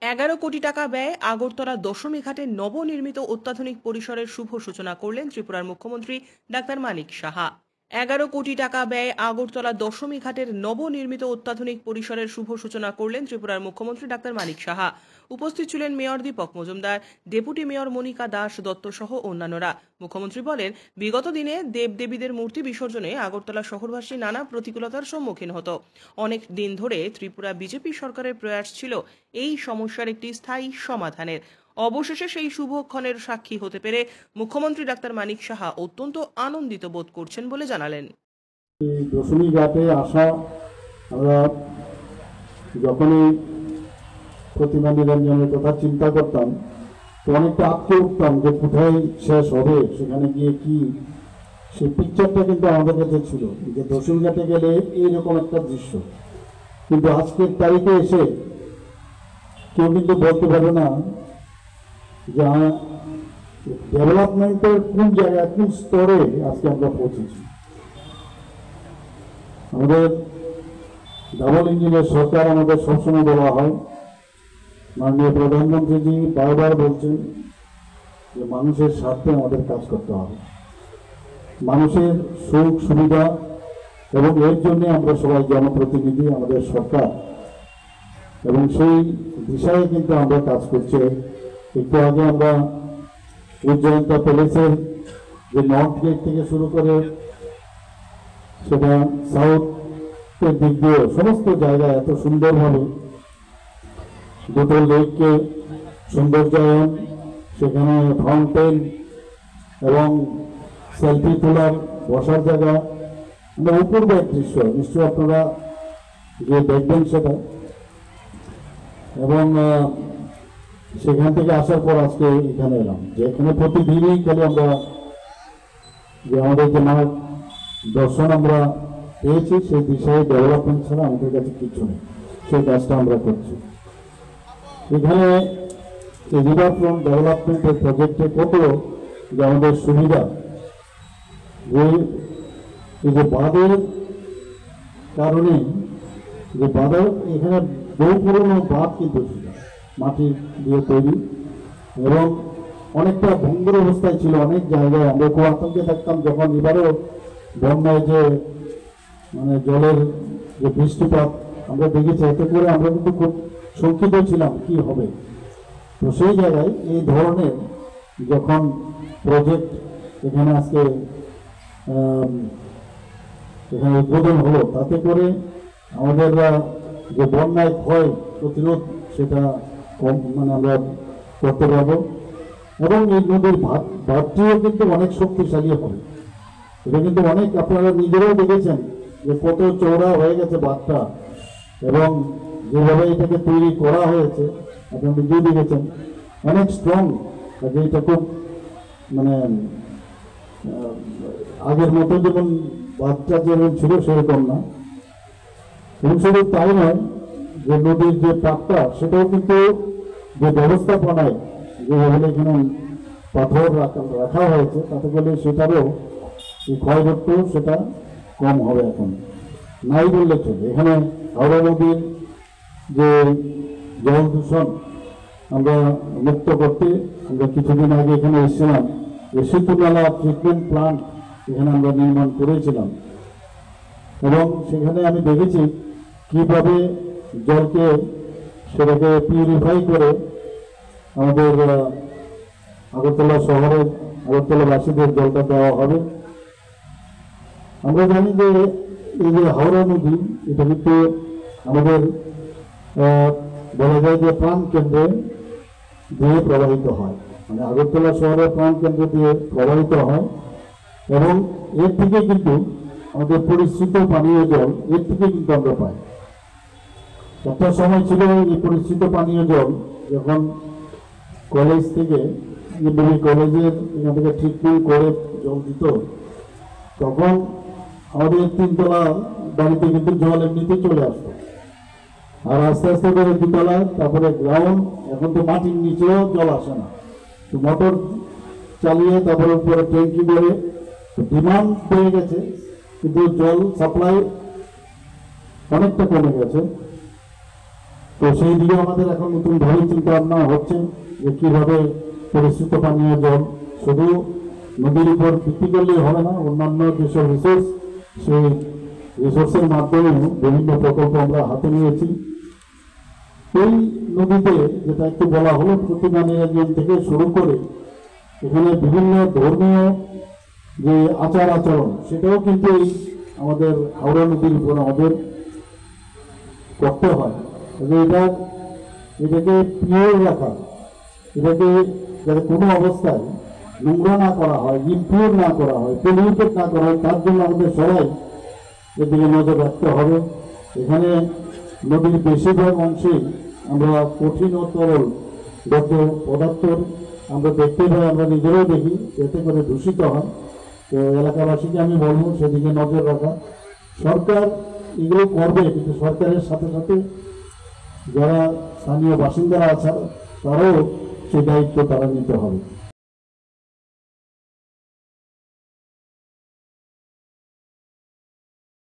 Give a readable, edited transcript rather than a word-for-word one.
11 কোটি টাকা ব্যয়ে আগরতলা দশমী ঘাটে নবনির্মিত অত্যাধুনিক পরিসরের শুভ সূচনা করলেন ত্রিপুরার মুখ্যমন্ত্রী ডাক্তার মানিক সাহা। 11 কোটি টাকা ব্যয়ে আগরতলা দশমী ঘাটের নবনির্মিত অত্যাধুনিক পরিসরের শুভ সূচনা করলেন ত্রিপুরার মুখ্যমন্ত্রী ডাক্তার মানিক সাহা। উপস্থিত ছিলেন mayor Dipak Majumdar, deputy mayor Monika Das Datta সহ অন্যান্যরা। মুখ্যমন্ত্রী বলেন, বিগত দিনে দেবদেবীদের মূর্তি বিসর্জনে আগরতলা শহরবাসী নানা প্রতিকূলতার সম্মুখীন হতো। অনেক দিন ধরে ত্রিপুরা বিজেপি সরকারের প্রয়াস ছিল এই সমস্যার একটি স্থায়ী সমাধানের। অবশেষে সেই শুভক্ষণের সাক্ষী হতে পেরে মুখ্যমন্ত্রী ডাক্তার মানিক সাহা অত্যন্ত আনন্দিত বোধ করছেন বলে জানালেন। দশমী ঘাটে আসা, আমরা যখনই প্রতিমা নিরঞ্জনের কথা চিন্তা করতাম তো অনেকটা আটকে উঠতাম যে কোথায় শেষ হবে, সেখানে গিয়ে কি সেই পিকচারটা কিন্তু আমাদের কাছে ছিল যে দশমী ঘাটে গেলে এইরকম একটা দৃশ্য। কিন্তু আজকের তারিখে এসে কেউ কিন্তু বলতে পারে না যে ডেভেলপমেন্টের কোন জায়গায় কোন স্তরে আজকে আমরা পৌঁছেছি। আমাদের ডাবল ইঞ্জিনের সরকার আমাদের সবসময় বলা হয়, মাননীয় প্রধানমন্ত্রীজি বারবার বলছেন যে মানুষের স্বার্থে আমাদের কাজ করতে হবে, মানুষের সুখ সুবিধা, এবং এর জন্য আমরা সবাই জনপ্রতিনিধি, আমাদের সরকার, এবং সেই দিশায় কিন্তু আমরা কাজ করছি। একটু আগে আমরা উজ্জয়ন্তা প্যালেসের যে নর্থ গেট থেকে শুরু করে সেটা সাউথের দিক দিয়ে সমস্ত জায়গায় এত সুন্দরভাবে দুটো লেককে সৌন্দর্যায়ন, সেখানে ফাউন্টেন এবং সেলফি তোলার বসার জায়গা, মানে অপূর্ব এক দৃশ্য। নিশ্চয়ই আপনারা যে দেখবেন সেটা। এবং সেখান থেকে আসার পর আজকে এখানে এলাম, যে এখানে প্রতিদিনই খেলে আমরা যে আমাদের যে মানব দর্শন আমরা পেয়েছি সেই বিষয়ে ডেভেলপমেন্ট ছাড়া আমাদের কাছে কিছু নেই, সেই কাজটা আমরা করছি। এখানে এই রিভারফ্রন্ট ডেভেলপমেন্টের প্রজেক্টে কত যে আমাদের সুবিধা, যে এই যে বাঁধের কারণে, যে বাঁধের এখানে বহু পুরনো বাঁধ কিন্তু ছিল মাটির দিয়ে তৈরি, এবং অনেকটা ভঙ্গুর অবস্থায় ছিল অনেক জায়গায়। আমরা খুব আতঙ্কে থাকতাম যখন এবারও বন্যায় যে মানে জলের যে বৃষ্টিপাত আমরা দেখেছি, এতে করে আমরা কিন্তু খুব শঙ্কিত ছিলাম কি হবে। তো সেই জায়গায় এই ধরনের যখন প্রজেক্ট এখানে আজকে এখানে উদ্বোধন হলো, তাতে করে আমাদের যে বন্যায় ক্ষয় প্রতিরোধ সেটা কম মানে আমরা করতে পারবো, এবং এই নদীর বাঁধটিও কিন্তু অনেক শক্তিশালী হবে। এটা কিন্তু অনেক, আপনারা নিজেরাও দেখেছেন যে কত চওড়া হয়ে গেছে বাঁধটা, এবং যেভাবে এটাকে তৈরি করা হয়েছে আপনারা নিজেও দেখেছেন, অনেক স্ট্রং। যে এটা খুব মানে আগের মতো যেমন বাঁধটা যেমন ছিল সেরকম না। এবং শুধু তাই নয়, যে নদীর যে পাটটা সেটাও কিন্তু যে ব্যবস্থাপনায় যেভাবে এখানে পাথর রাখা হয়েছে, তাতে করে সেটারও এই ক্ষয়ঘট্ট সেটা কম হবে। এখন নাই বললে চলে। এখানে হাওড়া নদীর যে জল দূষণ আমরা মুক্ত করতে আমরা কিছুদিন আগে এখানে এসেছিলাম, যে শীতনালা ট্রিটমেন্ট প্লান্ট এখানে আমরা নির্মাণ করেছিলাম, এবং সেখানে আমি দেখেছি কিভাবে জলকে সেটাকে পিউরিফাই করে আমাদের আগরতলা শহরের আগরতলাবাসীদের জলটা দেওয়া হবে। আমরা জানি যে এই যে হাওড়া নদী, এটা কিন্তু আমাদের বলা যায় যে প্রাণ কেন্দ্রে দিয়ে প্রবাহিত হয়, মানে আগরতলা শহরের প্রাণ কেন্দ্র দিয়ে প্রবাহিত হয়, এবং এর থেকে কিন্তু আমাদের পরিশ্রিত পানীয় জল এর থেকে কিন্তু আমরা পাই। একটা সময় ছিল এই পরিশ্রিত পানীয় জল যখন কলেজ থেকে কলেজের এখান থেকে ট্রিটমেন্ট করে জল দিত, তখন আমাদের 3 তলা বাড়িতে কিন্তু জল এমনিতে চলে আসতো, আর আস্তে আস্তে করে 2 তলা, তারপরে গ্রাউন্ড, এখন তো মাটির নিচেও জল আসে না, তো মোটর চালিয়ে তারপরে উপরে ট্যাঙ্কি করে ডিমান্ড বেড়ে গেছে, কিন্তু জল সাপ্লাই অনেকটা কমে গেছে। তো সেই দিকে আমাদের এখন নতুন ভাবে চিন্তা ভাবনা হচ্ছে যে কিভাবে পরিশ্রুত পানীয় জল শুধু নদীর উপর ভিত্তি করলেই হবে না, অন্যান্য যেসব রিসোর্স সেই রিসোর্সের মাধ্যমে বিভিন্ন প্রকল্প আমরা হাতে নিয়েছি। এই নদীতে যেটা একটু বলা হলো, প্রতিমা নিরঞ্জন থেকে শুরু করে এখানে বিভিন্ন ধর্মীয় যে আচার আচরণ, সেটাও কিন্তু এই আমাদের হাওড়া নদীর উপর আমাদের করতে হয়। এটাকে পিওর রাখা, এটাকে যাতে কোনো অবস্থায় নোংরা না করা হয়, ইমপিওর না করা হয়, পলিউটেড না করা হয়, তার জন্য আমাদের সবাই এদিকে নজর রাখতে হবে। এখানে নদীর বেশিরভাগ অংশেই আমরা কঠিন ও তরল গত পদার্থ আমরা দেখতে পাই, আমরা নিজেরাও দেখি, এতে করে দূষিত হয়। তো এলাকাবাসীকে আমি বলবো সেদিকে নজর রাখা। সরকার এগুলো করবে, কিন্তু সরকারের সাথে সাথে যারা স্থানীয় বাসিন্দারা আছে তারাও সেই দায়িত্ব তারা নিতে হবে।